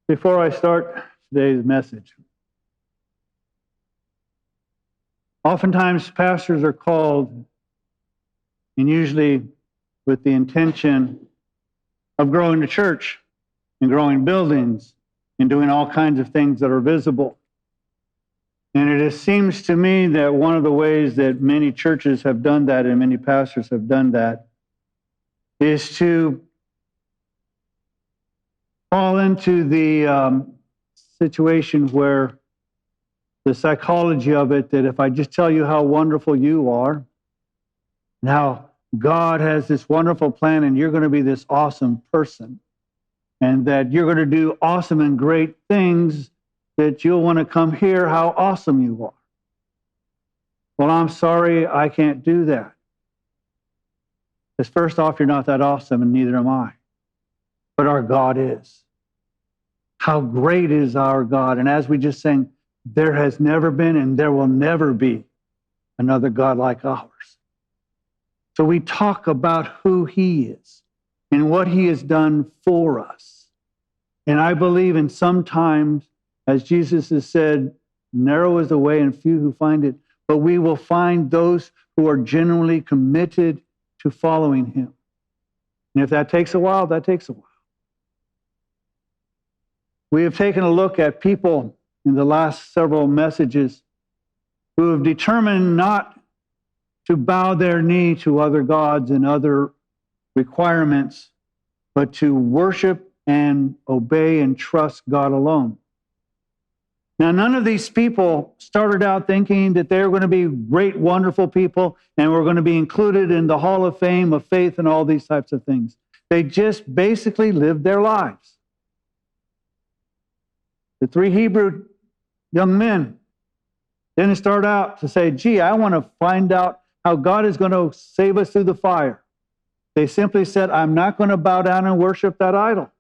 Before I start today's message, oftentimes pastors are called, and usually with the intention of growing the church and growing buildings and doing all kinds of things that are visible. And it seems to me that one of the ways that many churches have done that and many pastors have done that is to fall into the situation where the psychology of it, that if I just tell you how wonderful you are, and how God has this wonderful plan and you're going to be this awesome person, and that you're going to do awesome and great things, that you'll want to come hear how awesome you are. Well, I'm sorry, I can't do that. Because first off, you're not that awesome, and neither am I. But our God is. How great is our God? And as we just sang, there has never been and there will never be another God like ours. So we talk about who He is and what He has done for us. And I believe in sometimes, as Jesus has said, narrow is the way and few who find it, but we will find those who are genuinely committed to following Him. And if that takes a while, that takes a while. We have taken a look at people in the last several messages who have determined not to bow their knee to other gods and other requirements, but to worship and obey and trust God alone. Now, none of these people started out thinking that they were going to be great, wonderful people and were going to be included in the Hall of Fame of faith and all these types of things. They just basically lived their lives. The three Hebrew young men didn't start out to say, gee, I want to find out how God is going to save us through the fire. They simply said, I'm not going to bow down and worship that idol.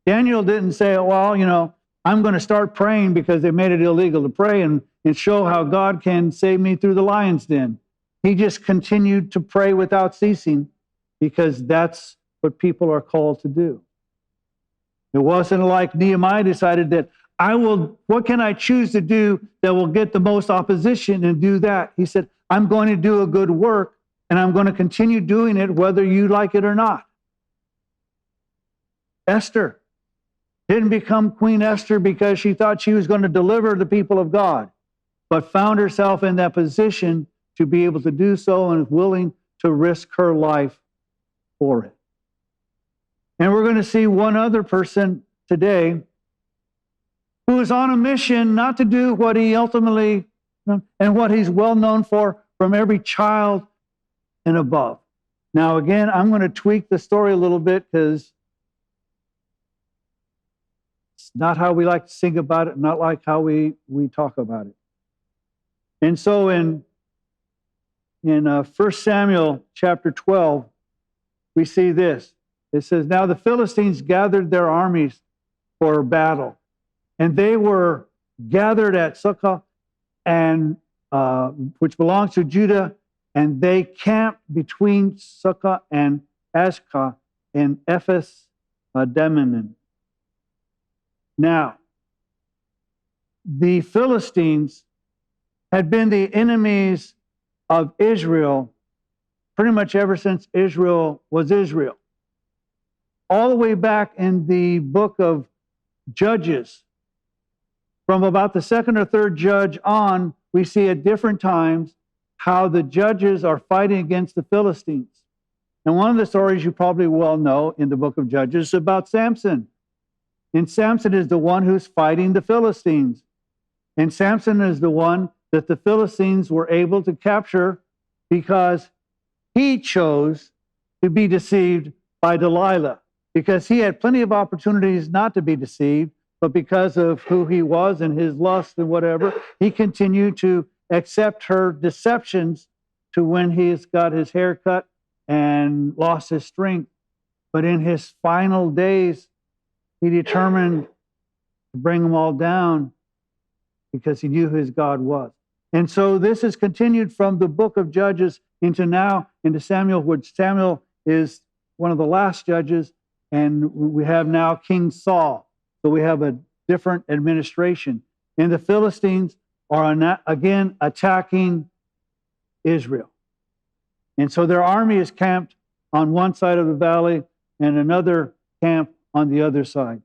Daniel didn't say, well, I'm going to start praying because they made it illegal to pray and show how God can save me through the lion's den. He just continued to pray without ceasing because that's what people are called to do. It wasn't like Nehemiah decided that what can I choose to do that will get the most opposition and do that? He said, I'm going to do a good work and I'm going to continue doing it whether you like it or not. Esther didn't become Queen Esther because she thought she was going to deliver the people of God, but found herself in that position to be able to do so and is willing to risk her life for it. And we're going to see one other person today who is on a mission not to do what he ultimately, and what he's well known for from every child and above. Now, again, I'm going to tweak the story a little bit because it's not how we like to sing about it, not like how we talk about it. And so in 1 Samuel chapter 12, we see this. It says, now the Philistines gathered their armies for battle, and they were gathered at Sukkah, and which belongs to Judah, and they camped between Sukkah and Ashka in Ephes-dammim. Now, the Philistines had been the enemies of Israel pretty much ever since Israel was Israel. All the way back in the book of Judges, from about the second or third judge on, we see at different times how the judges are fighting against the Philistines. And one of the stories you probably well know in the book of Judges is about Samson. And Samson is the one who's fighting the Philistines. And Samson is the one that the Philistines were able to capture because he chose to be deceived by Delilah. Because he had plenty of opportunities not to be deceived, but because of who he was and his lust and whatever, he continued to accept her deceptions to when he's got his hair cut and lost his strength. But in his final days, he determined to bring them all down because he knew who his God was. And so this is continued from the book of Judges into Samuel, which Samuel is one of the last judges. And we have now King Saul. So we have a different administration. And the Philistines are again attacking Israel. And so their army is camped on one side of the valley and another camp on the other side.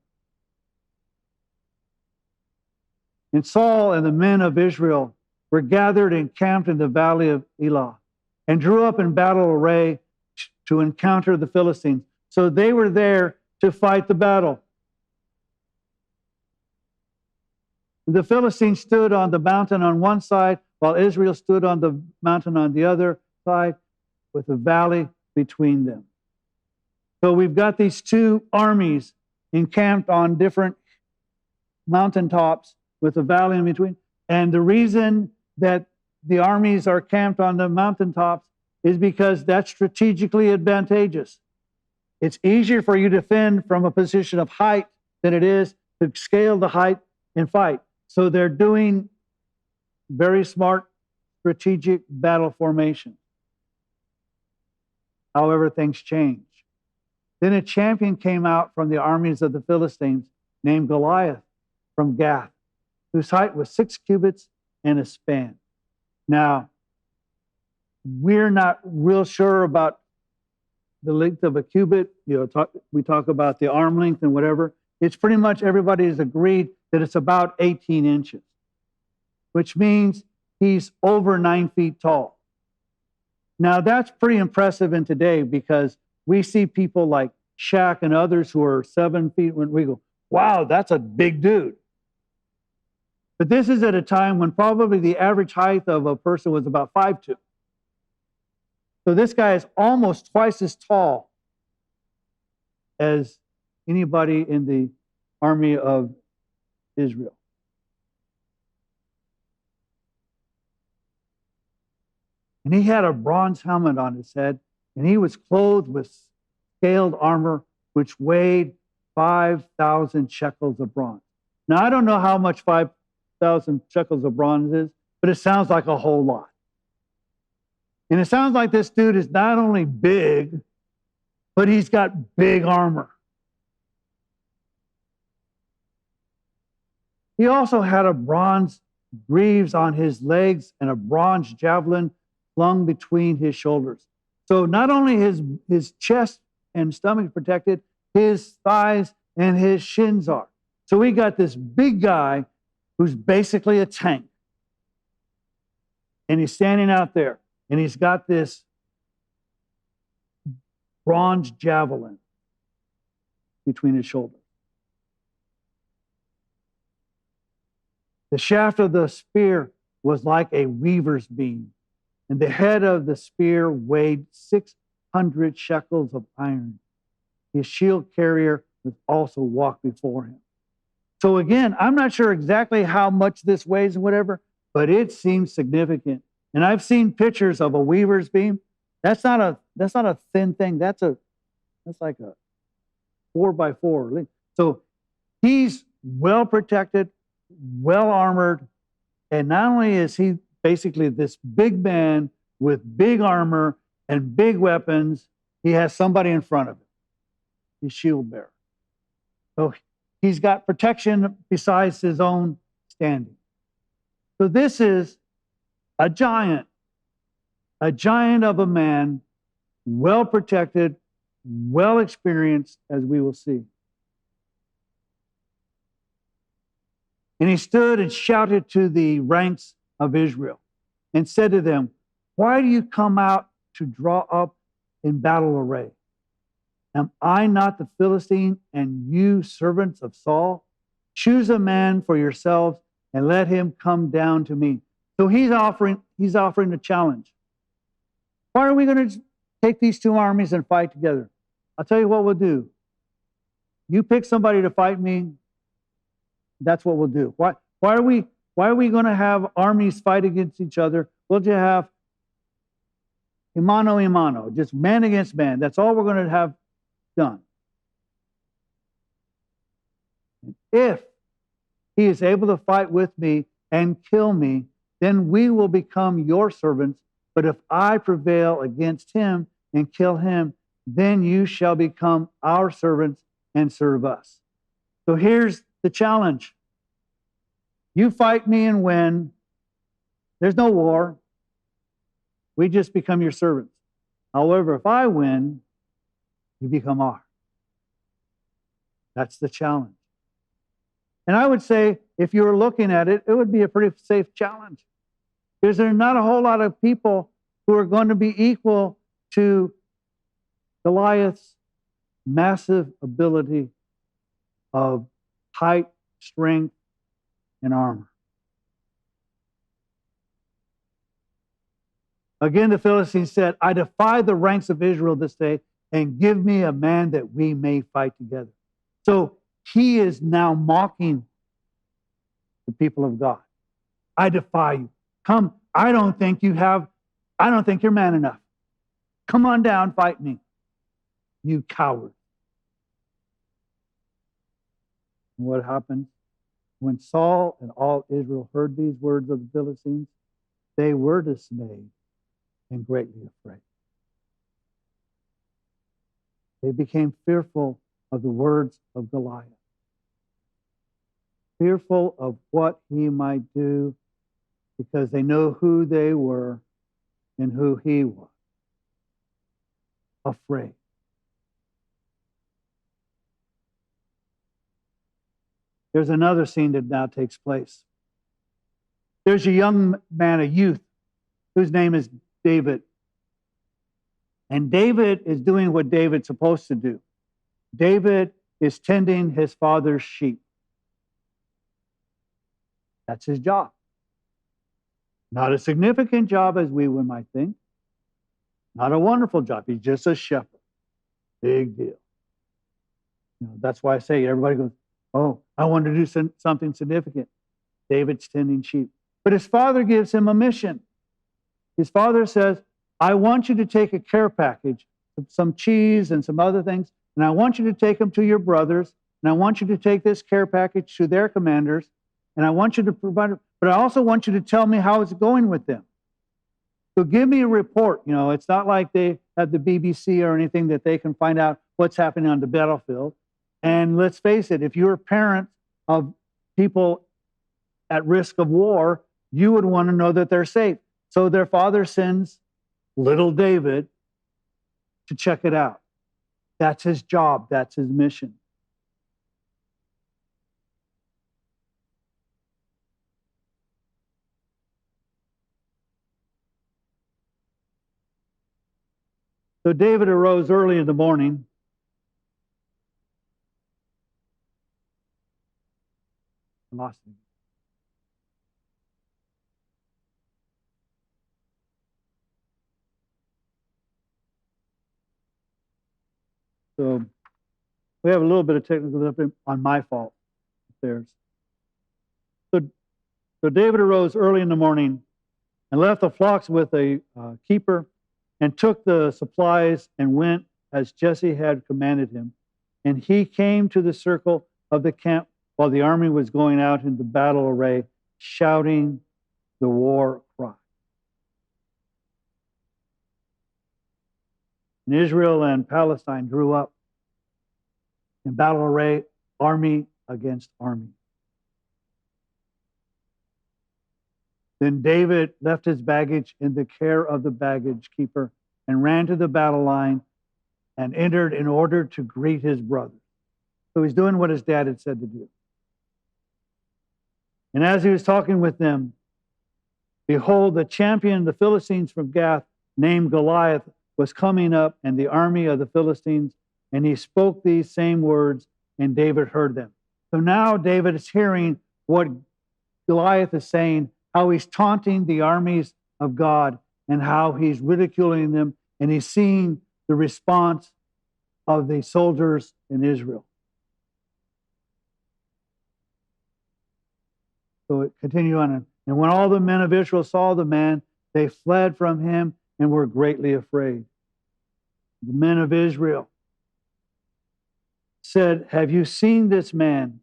And Saul and the men of Israel were gathered and camped in the valley of Elah and drew up in battle array to encounter the Philistines. So they were there to fight the battle. The Philistines stood on the mountain on one side, while Israel stood on the mountain on the other side, with a valley between them. So we've got these two armies encamped on different mountaintops with a valley in between. And the reason that the armies are camped on the mountaintops is because that's strategically advantageous. It's easier for you to defend from a position of height than it is to scale the height and fight. So they're doing very smart strategic battle formation. However, things change. Then a champion came out from the armies of the Philistines named Goliath from Gath, whose height was 6 cubits and a span. Now, we're not real sure about the length of a cubit. We talk about the arm length and whatever. It's pretty much everybody has agreed that it's about 18 inches, which means he's over 9 feet tall. Now, that's pretty impressive in today because we see people like Shaq and others who are 7 feet when we go, wow, that's a big dude. But this is at a time when probably the average height of a person was about 5'2". So this guy is almost twice as tall as anybody in the army of Israel. And he had a bronze helmet on his head, and he was clothed with scaled armor, which weighed 5,000 shekels of bronze. Now, I don't know how much 5,000 shekels of bronze is, but it sounds like a whole lot. And it sounds like this dude is not only big, but he's got big armor. He also had a bronze greaves on his legs and a bronze javelin flung between his shoulders. So not only his chest and stomach protected, his thighs and his shins are. So we got this big guy who's basically a tank. And he's standing out there. And he's got this bronze javelin between his shoulders. The shaft of the spear was like a weaver's beam, and the head of the spear weighed 600 shekels of iron. His shield carrier was also walked before him. So again, I'm not sure exactly how much this weighs and whatever, but it seems significant. And I've seen pictures of a weaver's beam. That's not a thin thing. That's like a 4x4. So he's well protected, well armored, and not only is he basically this big man with big armor and big weapons, he has somebody in front of him. His shield bearer. So he's got protection besides his own standing. So this is a giant of a man, well protected, well experienced, as we will see. And he stood and shouted to the ranks of Israel and said to them, "Why do you come out to draw up in battle array? Am I not the Philistine, and you servants of Saul? Choose a man for yourselves and let him come down to me." So he's offering a challenge. Why are we going to take these two armies and fight together? I'll tell you what we'll do. You pick somebody to fight me, that's what we'll do. Why are we going to have armies fight against each other? We'll just have mano a mano, just man against man. That's all we're going to have done. And if he is able to fight with me and kill me, then we will become your servants. But if I prevail against him and kill him, then you shall become our servants and serve us. So here's the challenge. You fight me and win. There's no war. We just become your servants. However, if I win, you become ours. That's the challenge. And I would say, if you were looking at it, it would be a pretty safe challenge. Because there are not a whole lot of people who are going to be equal to Goliath's massive ability of height, strength, and armor. Again, the Philistines said, I defy the ranks of Israel this day, and give me a man that we may fight together. So he is now mocking the people of God. I defy you. Come, I don't think you're man enough. Come on down, fight me, you coward. And what happened? When Saul and all Israel heard these words of the Philistines, they were dismayed and greatly afraid. They became fearful of the words of Goliath, fearful of what he might do, because they know who they were and who he was. Afraid. There's another scene that now takes place. There's a young man, a youth, whose name is David. And David is doing what David's supposed to do. David is tending his father's sheep. That's his job. Not a significant job as we might think. Not a wonderful job. He's just a shepherd. Big deal. That's why I say everybody goes, oh, I want to do something significant. David's tending sheep. But his father gives him a mission. His father says, I want you to take a care package, some cheese and some other things, and I want you to take them to your brothers, and I want you to take this care package to their commanders, and I want you to provide, but I also want you to tell me how it's going with them. So give me a report. It's not like they have the BBC or anything that they can find out what's happening on the battlefield. And let's face it, if you're a parent of people at risk of war, you would want to know that they're safe. So their father sends little David to check it out. That's his job. That's his mission. So David arose early in the morning. I lost him. So we have a little bit of technical difficulty on my fault. Theirs. So David arose early in the morning and left the flocks with a keeper and took the supplies and went as Jesse had commanded him. And he came to the circle of the camp while the army was going out into battle array, shouting the war cry. And Israel and Palestine drew up in battle array, army against army. Then David left his baggage in the care of the baggage keeper and ran to the battle line and entered in order to greet his brothers. So he's doing what his dad had said to do. And as he was talking with them, behold, the champion of the Philistines from Gath, named Goliath, was coming up, and the army of the Philistines, and he spoke these same words, and David heard them. So now David is hearing what Goliath is saying, how he's taunting the armies of God, and how he's ridiculing them, and he's seeing the response of the soldiers in Israel. So it continued on. And when all the men of Israel saw the man, they fled from him and were greatly afraid. The men of Israel said, have you seen this man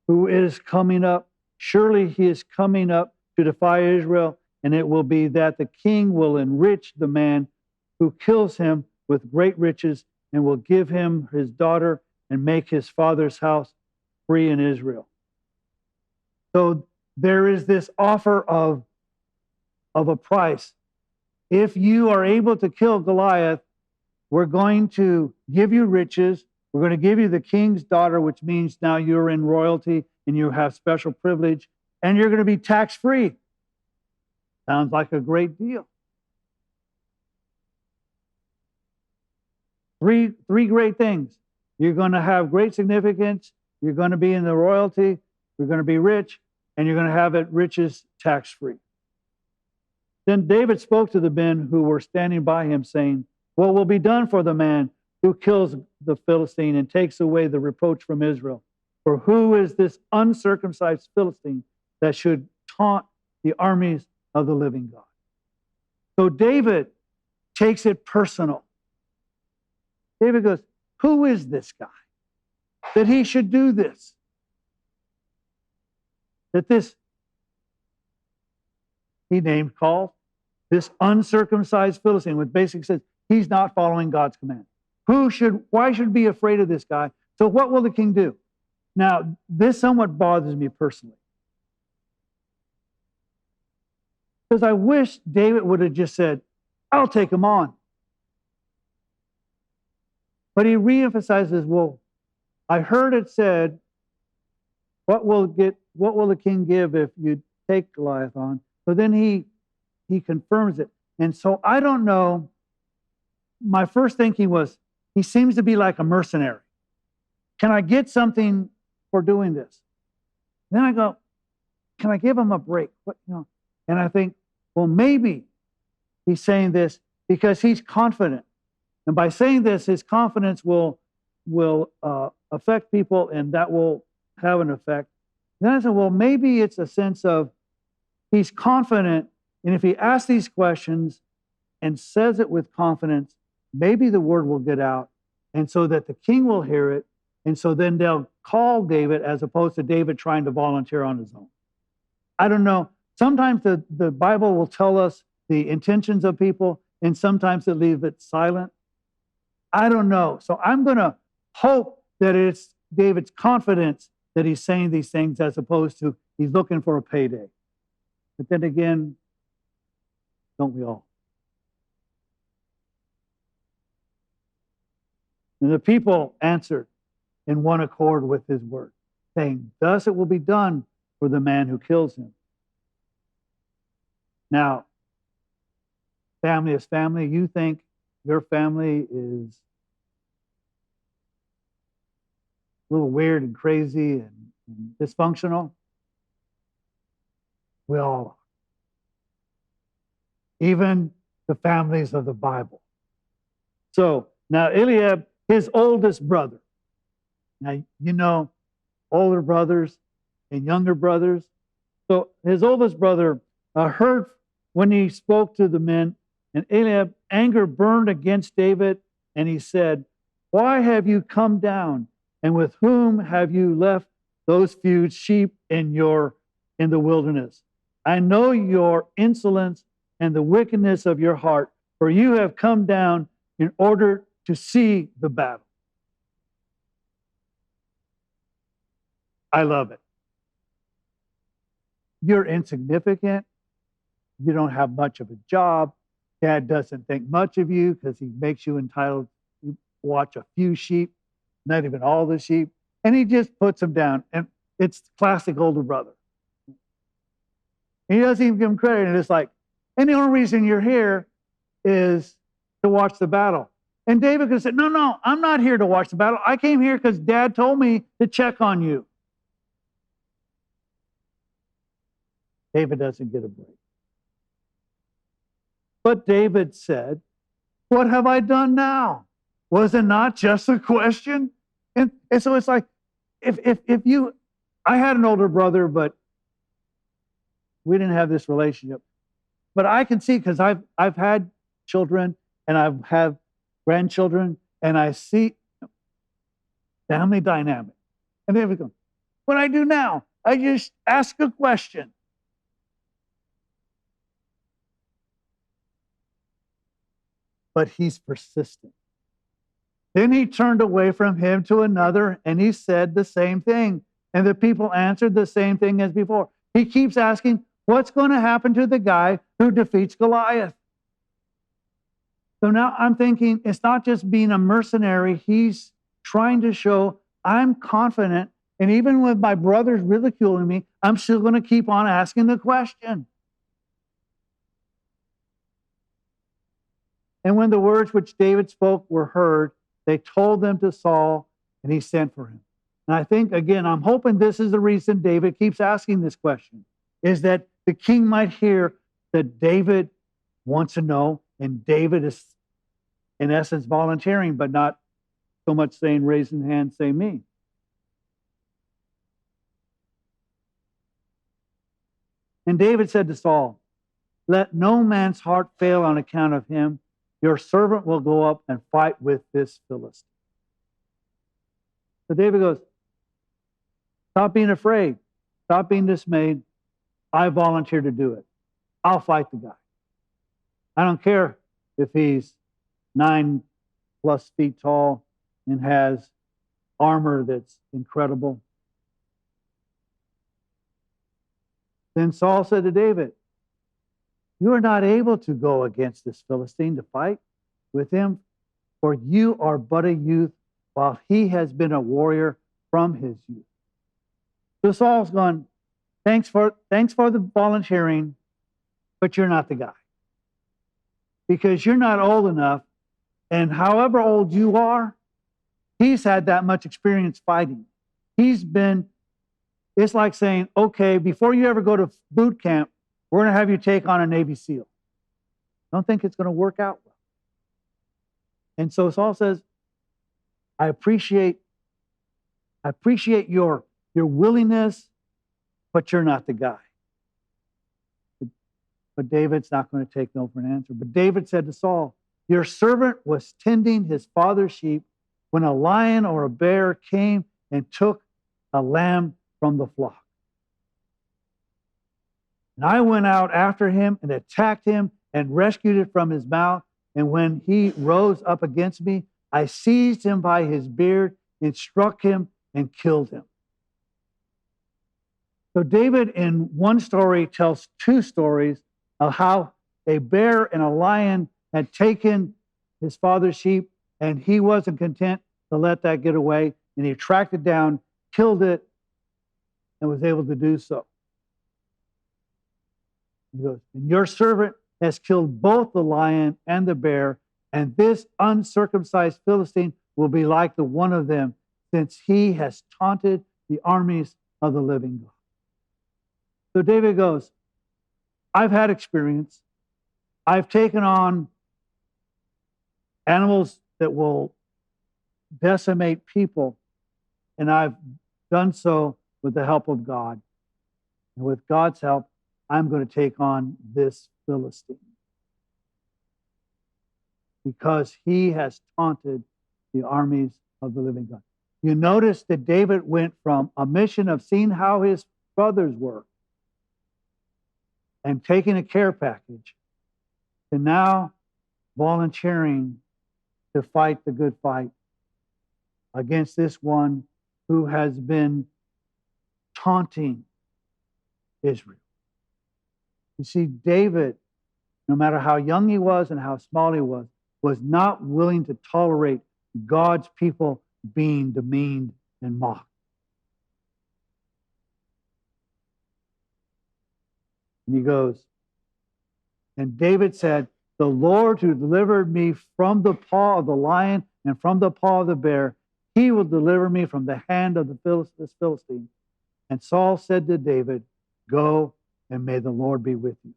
who is coming up? Surely he is coming up to defy Israel, and it will be that the king will enrich the man who kills him with great riches and will give him his daughter and make his father's house free in Israel. So there is this offer of a price. If you are able to kill Goliath, we're going to give you riches. We're going to give you the king's daughter, which means now you're in royalty and you have special privilege, and you're going to be tax-free. Sounds like a great deal. Three great things. You're going to have great significance. You're going to be in the royalty. You're going to be rich, and you're going to have it riches tax-free. Then David spoke to the men who were standing by him, saying, "What will be done for the man who kills the Philistine and takes away the reproach from Israel? For who is this uncircumcised Philistine that should taunt the armies of the living God?" So David takes it personal. David goes, who is this guy that he should do this? That this, he named called, this uncircumcised Philistine, which basically says he's not following God's command. Why should be afraid of this guy? So what will the king do? Now, this somewhat bothers me personally. Because I wish David would have just said, I'll take him on. But he reemphasizes, well, I heard it said, what will the king give if you take Goliath on? So then he confirms it. And so I don't know. My first thinking was, he seems to be like a mercenary. Can I get something for doing this? Then I go, can I give him a break? And I think, well, maybe he's saying this because he's confident. And by saying this, his confidence will affect people, and that will have an effect. Then I said, well, maybe it's a sense of he's confident, and if he asks these questions and says it with confidence, maybe the word will get out, and so that the king will hear it, and so then they'll call David as opposed to David trying to volunteer on his own. I don't know. Sometimes the Bible will tell us the intentions of people, and sometimes it leaves it silent. I don't know. So I'm going to hope that it's David's confidence that he's saying these things as opposed to he's looking for a payday. But then again, don't we all? And the people answered in one accord with his word, saying, thus it will be done for the man who kills him. Now, family is family. You think your family is a little weird and crazy and dysfunctional? We all are. Even the families of the Bible. So now Eliab, his oldest brother. Now, you know, older brothers and younger brothers. So his oldest brother heard when he spoke to the men, and Eliab, anger burned against David, and he said, why have you come down, and with whom have you left those few sheep in the wilderness? I know your insolence and the wickedness of your heart, for you have come down in order to see the battle. I love it. You're insignificant. You don't have much of a job. Dad doesn't think much of you because he makes you entitled to watch a few sheep, not even all the sheep. And he just puts them down. And it's classic older brother. He doesn't even give him credit. And it's like, and the only reason you're here is to watch the battle. And David could have said, no, I'm not here to watch the battle. I came here because Dad told me to check on you. David doesn't get a break. But David said, what have I done now? Was it not just a question? And so it's like, I had an older brother, but we didn't have this relationship. But I can see, because I've had children and I've had grandchildren, and I see family dynamic. And there we go. What I do now, I just ask a question. But he's persistent. Then he turned away from him to another, and he said the same thing. And the people answered the same thing as before. He keeps asking, what's going to happen to the guy who defeats Goliath? So now I'm thinking it's not just being a mercenary. He's trying to show I'm confident. And even with my brothers ridiculing me, I'm still going to keep on asking the question. And when the words which David spoke were heard, they told them to Saul, and he sent for him. And I think, again, I'm hoping this is the reason David keeps asking this question, is that the king might hear that David wants to know, and David is, in essence, volunteering, but not so much saying, raising hand, say me. And David said to Saul, let no man's heart fail on account of him. Your servant will go up and fight with this Philistine. So David goes, stop being afraid. Stop being dismayed. I volunteer to do it. I'll fight the guy. I don't care if he's 9+ feet tall and has armor that's incredible. Then Saul said to David, you are not able to go against this Philistine to fight with him, for you are but a youth, while he has been a warrior from his youth. So Saul's gone, thanks for the volunteering, but you're not the guy. Because you're not old enough, and however old you are, he's had that much experience fighting. It's like saying, okay, before you ever go to boot camp, we're going to have you take on a Navy SEAL. Don't think it's going to work out well. And so Saul says, I appreciate your willingness, but you're not the guy. But David's not going to take no for an answer. But David said to Saul, your servant was tending his father's sheep when a lion or a bear came and took a lamb from the flock. And I went out after him and attacked him and rescued it from his mouth. And when he rose up against me, I seized him by his beard and struck him and killed him. So David in one story tells two stories of how a bear and a lion had taken his father's sheep, and he wasn't content to let that get away. And he tracked it down, killed it, and was able to do so. He goes, and your servant has killed both the lion and the bear, and this uncircumcised Philistine will be like the one of them, since he has taunted the armies of the living God. So David goes, I've had experience. I've taken on animals that will decimate people, and I've done so with the help of God. And with God's help, I'm going to take on this Philistine because he has taunted the armies of the living God. You notice that David went from a mission of seeing how his brothers were and taking a care package to now volunteering to fight the good fight against this one who has been taunting Israel. You see, David, no matter how young he was and how small he was not willing to tolerate God's people being demeaned and mocked. And he goes, and David said, the Lord who delivered me from the paw of the lion and from the paw of the bear, he will deliver me from the hand of this Philistine. And Saul said to David, go, and may the Lord be with you.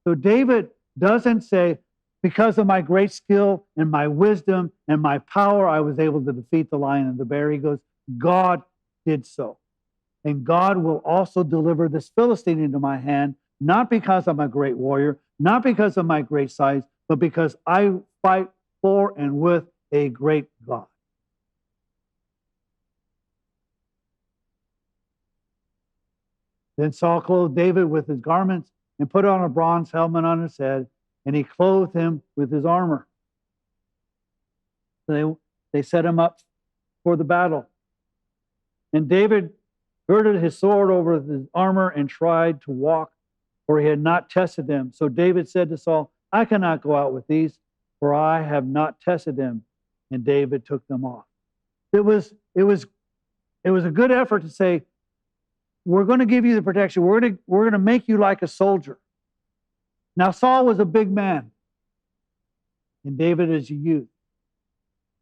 So David doesn't say, because of my great skill and my wisdom and my power, I was able to defeat the lion and the bear. He goes, God did so. And God will also deliver this Philistine into my hand, not because I'm a great warrior, not because of my great size, but because I fight for and with a great God. Then Saul clothed David with his garments and put on a bronze helmet on his head, and he clothed him with his armor. So they set him up for the battle. And David girded his sword over his armor and tried to walk, for he had not tested them. So David said to Saul, I cannot go out with these, for I have not tested them. And David took them off. It was a good effort to say, we're going to give you the protection. We're going to make you like a soldier. Now, Saul was a big man, and David is a youth.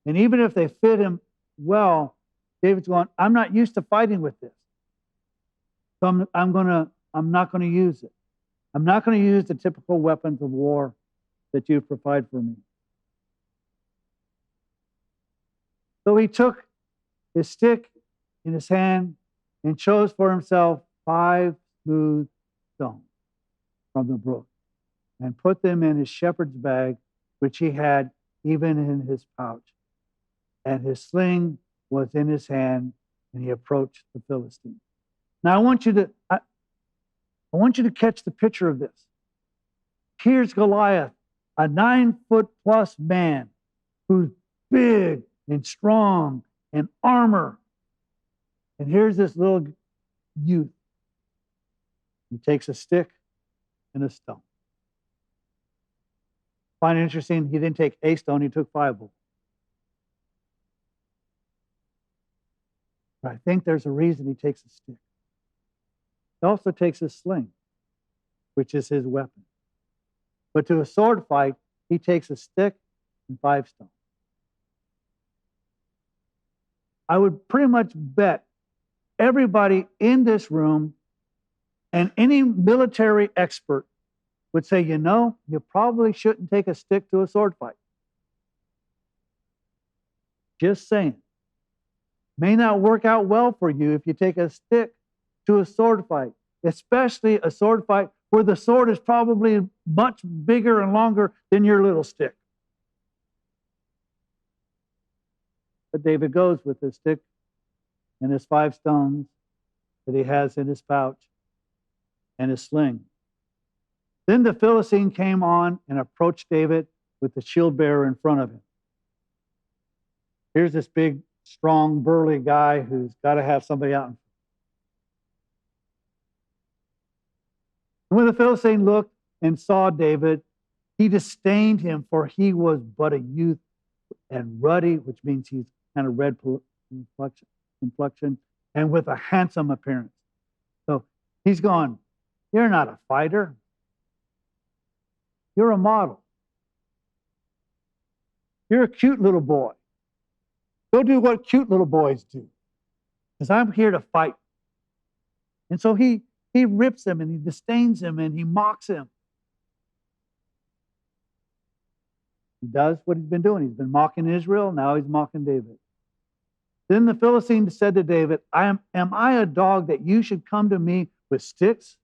And even if they fit him well, David's going, I'm not used to fighting with this. So I'm not going to use it. I'm not going to use the typical weapons of war that you provide for me. So he took his stick in his hand and chose for himself 5 smooth stones from the brook and put them in his shepherd's bag, which he had even in his pouch. And his sling was in his hand, and he approached the Philistine. Now I want you to catch the picture of this. Here's Goliath, a 9-foot-plus man who's big and strong and armor. And here's this little youth. He takes a stick and a stone. Find it interesting, he didn't take a stone, he took 5 of them. But I think there's a reason he takes a stick. He also takes a sling, which is his weapon. But to a sword fight, he takes a stick and 5 stones. I would pretty much bet everybody in this room and any military expert would say, you probably shouldn't take a stick to a sword fight. Just saying. May not work out well for you if you take a stick to a sword fight, especially a sword fight where the sword is probably much bigger and longer than your little stick. But David goes with his stick and his 5 stones that he has in his pouch and his sling. Then the Philistine came on and approached David with the shield bearer in front of him. Here's this big, strong, burly guy who's got to have somebody out in front. And when the Philistine looked and saw David, he disdained him, for he was but a youth and ruddy, which means he's kind of red complexion, and with a handsome appearance. So he's gone, you're not a fighter. You're a model. You're a cute little boy. Go do what cute little boys do, because I'm here to fight. And so he rips him and he disdains him and he mocks him. He does what he's been doing. He's been mocking Israel. Now he's mocking David. Then the Philistine said to David, Am I a dog that you should come to me with sticks?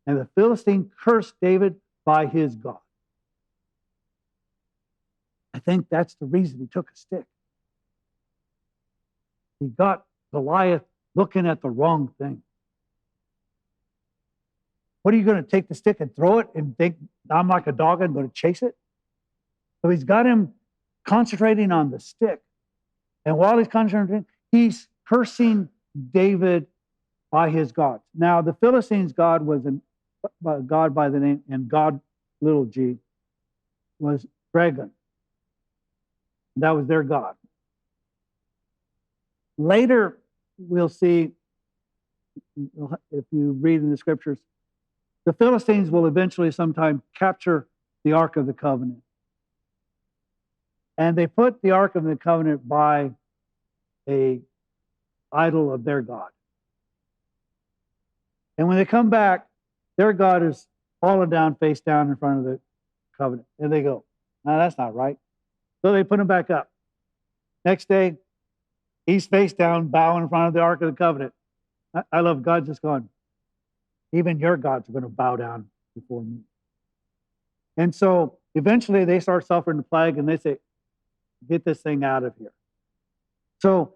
And the Philistine cursed David by his God. I think that's the reason he took a stick. He got Goliath looking at the wrong thing. What are you going to take the stick and throw it and think I'm like a dog and going to chase it? So he's got him concentrating on the stick. And while he's concentrating, he's cursing David by his God. Now, the Philistines' God was a god by the name, and God, little g, was Dragon. That was their God. Later, we'll see, if you read in the scriptures, the Philistines will eventually sometime capture the Ark of the Covenant. And they put the Ark of the Covenant by a idol of their God. And when they come back, their God is fallen down, face down in front of the covenant. And they go, no, that's not right. So they put him back up. Next day, he's face down, bowing in front of the Ark of the Covenant. I love God just going, even your gods are going to bow down before me. And so eventually they start suffering the plague and they say, get this thing out of here. So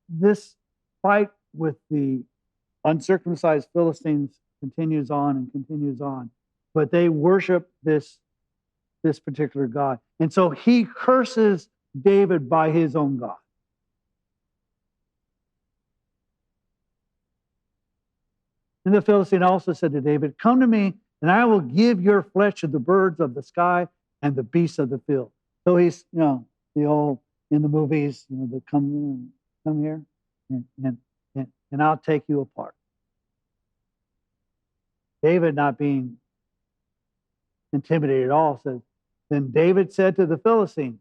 this fight with the uncircumcised Philistines continues on and continues on. But they worship this particular God. And so he curses David by his own God. And the Philistine also said to David, come to me, and I will give your flesh to the birds of the sky and the beasts of the field. So he's, the old, in the movies, the come here, and I'll take you apart. David, not being intimidated at all, says, then David said to the Philistine,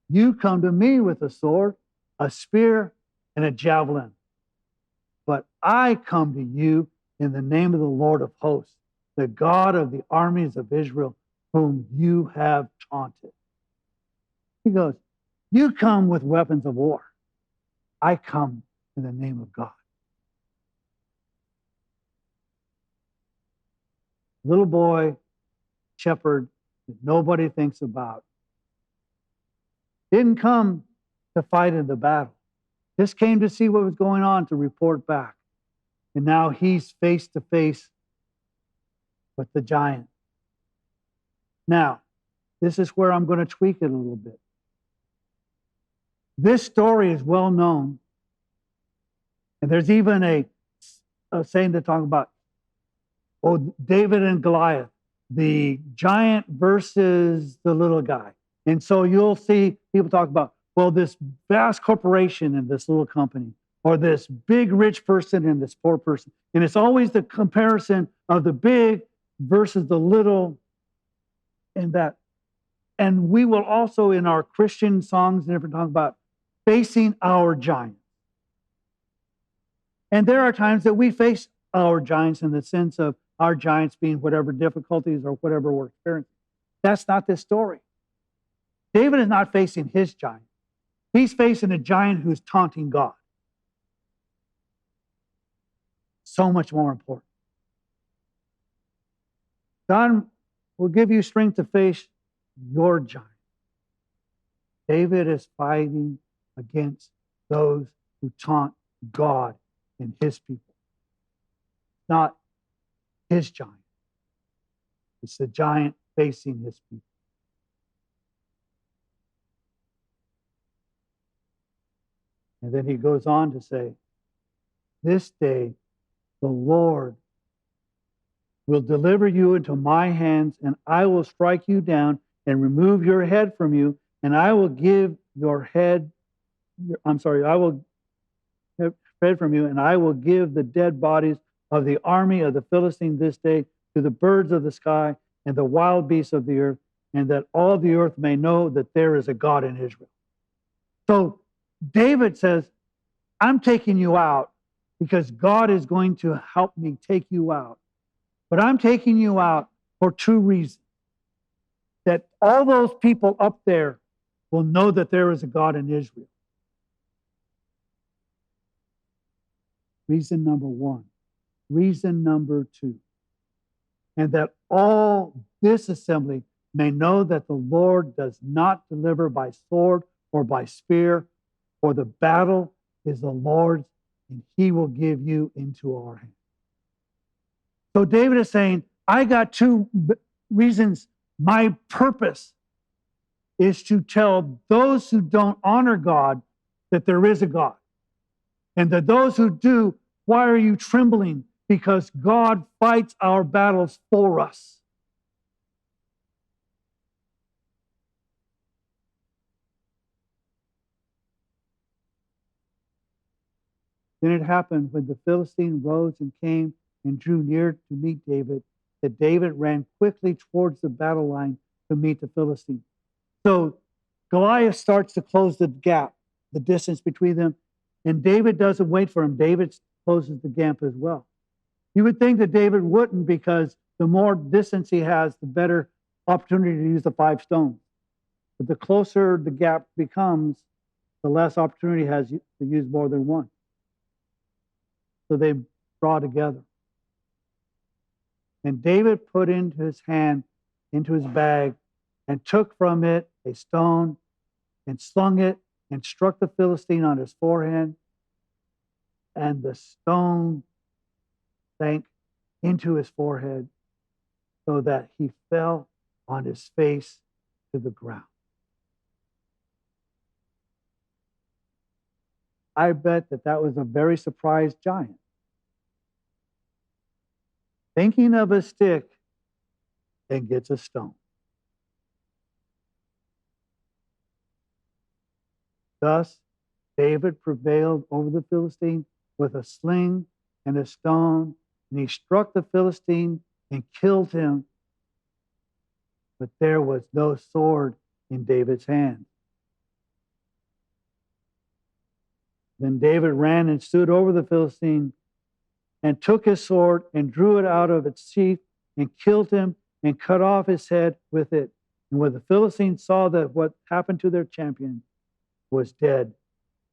you come to me with a sword, a spear, and a javelin. But I come to you in the name of the Lord of hosts, the God of the armies of Israel, whom you have taunted. He goes, you come with weapons of war. I come in the name of God. Little boy, shepherd that nobody thinks about, didn't come to fight in the battle. Just came to see what was going on, to report back. And now he's face to face with the giant. Now, this is where I'm going to tweak it a little bit. This story is well known. And there's even a saying to talk about, David and Goliath, the giant versus the little guy. And so you'll see people talk about, this vast corporation and this little company, or this big rich person and this poor person. And it's always the comparison of the big versus the little and that. And we will also, in our Christian songs and everything, talk about facing our giants. And there are times that we face our giants in the sense of our giants being whatever difficulties or whatever we're experiencing. That's not this story. David is not facing his giant. He's facing a giant who's taunting God. So much more important. God will give you strength to face your giant. David is fighting against those who taunt God and his people. Not his giant. It's the giant facing his people. And then he goes on to say, this day the Lord will deliver you into my hands, and I will strike you down and remove your head from you, and I will give your head, I will have head from you, and I will give the dead bodies of the army of the Philistines this day to the birds of the sky and the wild beasts of the earth, and that all the earth may know that there is a God in Israel. So David says, I'm taking you out because God is going to help me take you out. But I'm taking you out for two reasons. That all those people up there will know that there is a God in Israel. Reason number one. Reason number two. And that all this assembly may know that the Lord does not deliver by sword or by spear, for the battle is the Lord's, and he will give you into our hands. So David is saying, I got two reasons. My purpose is to tell those who don't honor God that there is a God. And that those who do, why are you trembling? Because God fights our battles for us. Then it happened when the Philistine rose and came and drew near to meet David, that David ran quickly towards the battle line to meet the Philistine. So Goliath starts to close the gap, the distance between them, and David doesn't wait for him. David closes the gap as well. You would think that David wouldn't, because the more distance he has, the better opportunity to use the 5 stones. But the closer the gap becomes, the less opportunity he has to use more than one. So they draw together. And David put into his hand, into his bag, and took from it a stone and slung it and struck the Philistine on his forehead. And the stone sank into his forehead so that he fell on his face to the ground. I bet that was a very surprised giant. thinking of a stick, and gets a stone. Thus, David prevailed over the Philistine with a sling and a stone, and he struck the Philistine and killed him. But there was no sword in David's hand. Then David ran and stood over the Philistine and took his sword and drew it out of its sheath and killed him and cut off his head with it. And when the Philistines saw that what happened to their champion was dead,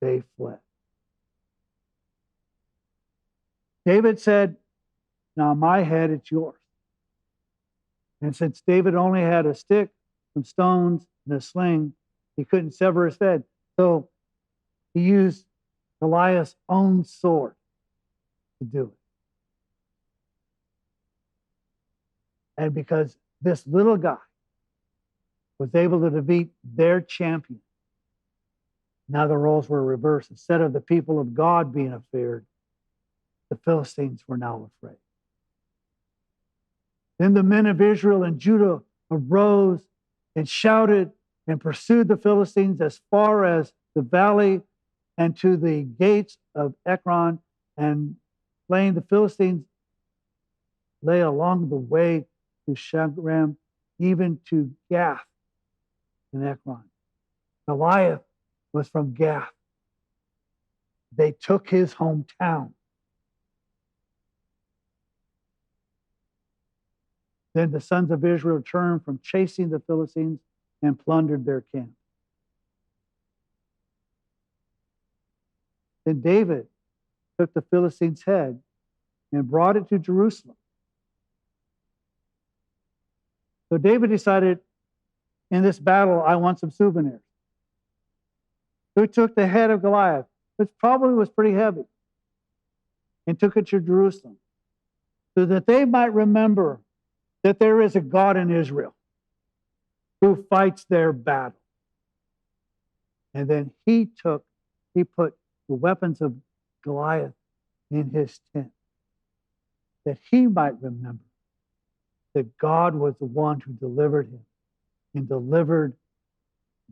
they fled. David said, "Now my head, it's yours." And since David only had a stick, some stones, and a sling, he couldn't sever his head. So he used Goliath's own sword to do it. And because this little guy was able to defeat their champion, now the roles were reversed. Instead of the people of God being afraid, the Philistines were now afraid. Then the men of Israel and Judah arose and shouted and pursued the Philistines as far as the valley and to the gates of Ekron, and slaying the Philistines lay along the way to Shagram, even to Gath and Ekron. Goliath was from Gath. They took his hometown. Then the sons of Israel turned from chasing the Philistines and plundered their camp. Then David took the Philistine's head and brought it to Jerusalem. So David decided, in this battle, I want some souvenirs. So he took the head of Goliath, which probably was pretty heavy, and took it to Jerusalem so that they might remember that there is a God in Israel who fights their battle. And then he put the weapons of Goliath in his tent, that he might remember that God was the one who delivered him and delivered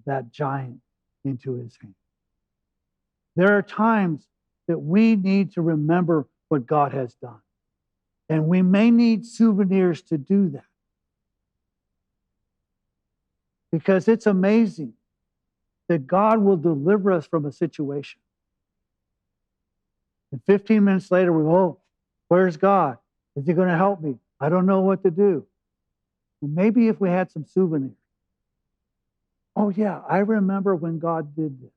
that giant into his hand. There are times that we need to remember what God has done. And we may need souvenirs to do that. Because it's amazing that God will deliver us from a situation. And 15 minutes later, we go, "Oh, where's God? Is he going to help me? I don't know what to do." Well, maybe if we had some souvenirs. Oh yeah, I remember when God did this.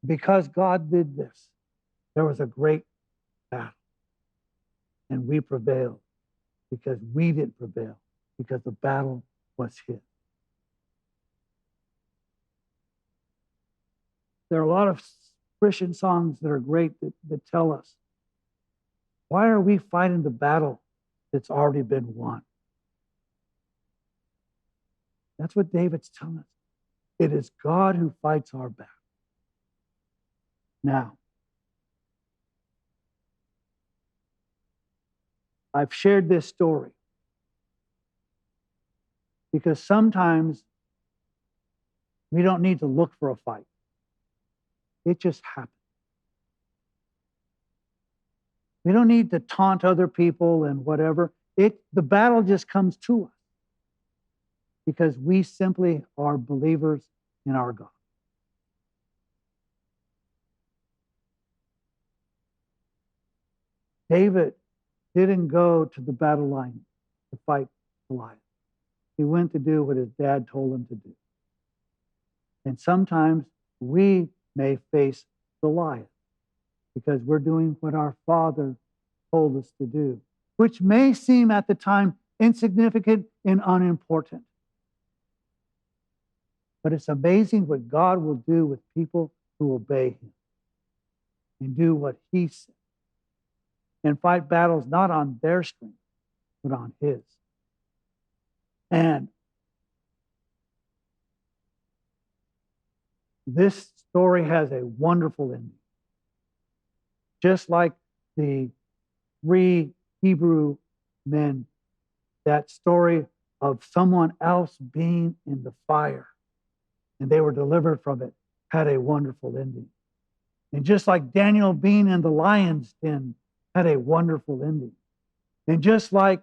Because God did this, there was a great battle. And we prevailed because we didn't prevail, because the battle was his. There are a lot of Christian songs that are great that tell us, why are we fighting the battle that's already been won? That's what David's telling us. It is God who fights our battle. Now, I've shared this story because sometimes we don't need to look for a fight. It just happens. We don't need to taunt other people and whatever. The battle just comes to us because we simply are believers in our God. David didn't go to the battle line to fight Goliath. He went to do what his dad told him to do. And sometimes we may face Goliath because we're doing what our Father told us to do, which may seem at the time insignificant and unimportant. But it's amazing what God will do with people who obey him and do what he said and fight battles not on their strength, but on his. And this story has a wonderful ending. Just like the 3 Hebrew men, that story of someone else being in the fire and they were delivered from it, had a wonderful ending. And just like Daniel being in the lion's den had a wonderful ending. And just like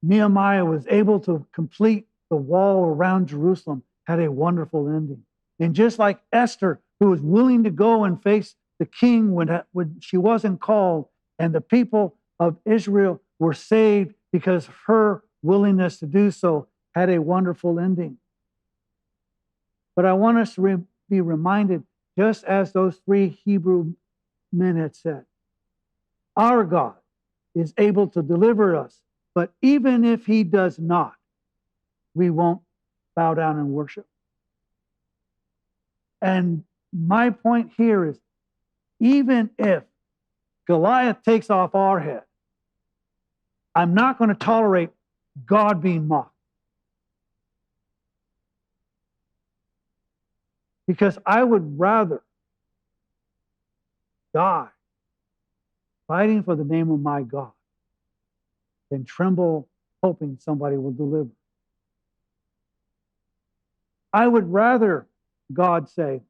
Nehemiah was able to complete the wall around Jerusalem, had a wonderful ending. And just like Esther, who was willing to go and face the king when she wasn't called, and the people of Israel were saved because of her willingness to do so, had a wonderful ending. But I want us to be reminded, just as those three Hebrew men had said, our God is able to deliver us, but even if he does not, we won't bow down and worship. And my point here is, even if Goliath takes off our head, I'm not going to tolerate God being mocked. Because I would rather die fighting for the name of my God than tremble hoping somebody will deliver. I would rather God say,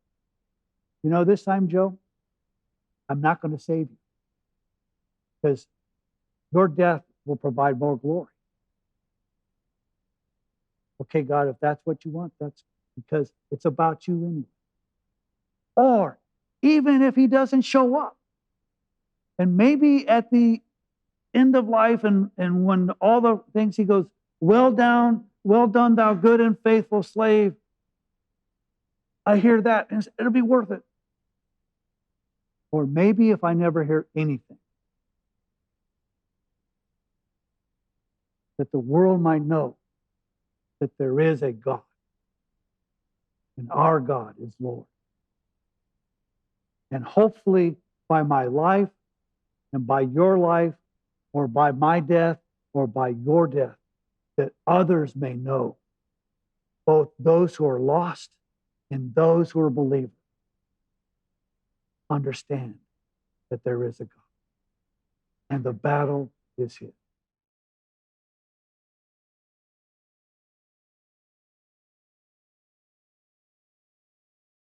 you know, this time, Joe, I'm not going to save you because your death will provide more glory. Okay, God, if that's what you want, that's because it's about you anyway. Or even if he doesn't show up, and maybe at the end of life and when all the things, he goes, well done, thou good and faithful slave. I hear that, and it'll be worth it. Or maybe if I never hear anything, that the world might know that there is a God, and our God is Lord. And hopefully by my life and by your life, or by my death or by your death, that others may know, both those who are lost and those who are believers, understand that there is a God and the battle is his.